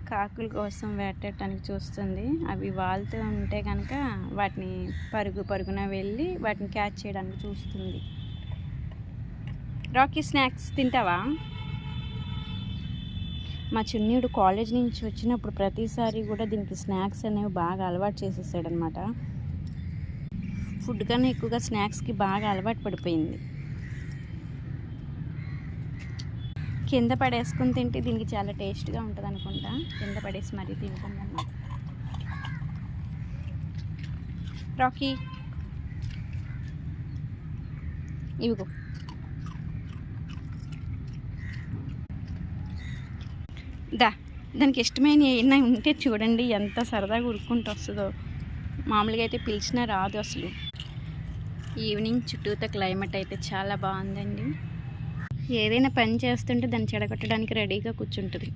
కాకుల కోసం వేటాడటానికి చూస్తుంది. అవి వాలుతూ ఉంటే కనుక వాటిని పరుగున వెళ్ళి వాటిని క్యాచ్ చేయడానికి చూస్తుంది. రాకీ, స్నాక్స్ తింటావా? మా చిన్నీడు కాలేజ్ నుంచి వచ్చినప్పుడు ప్రతిసారి కూడా దీనికి స్నాక్స్ అనేవి బాగా అలవాటు చేసేసాడనమాట. ఫుడ్ కన్నా ఎక్కువగా స్నాక్స్కి బాగా అలవాటు పడిపోయింది. కింద పడేసుకుని తింటే దీనికి చాలా టేస్ట్గా ఉంటుంది అనుకుంటా. కింద పడేసి మరీ తింటుంది అన్నమాట. రాకీ, ఇవిగో. దానికి ఇష్టమైన ఏమైనా ఉంటే చూడండి ఎంత సరదాగా ఉరుక్కుంటూ వస్తుందో. మామూలుగా అయితే పిలిచినా రాదు అసలు. ఈవినింగ్ చుట్టూతో క్లైమేట్ అయితే చాలా బాగుందండి. ఏదైనా పని చేస్తుంటే దాన్ని చెడగొట్టడానికి రెడీగా కూర్చుంటుంది.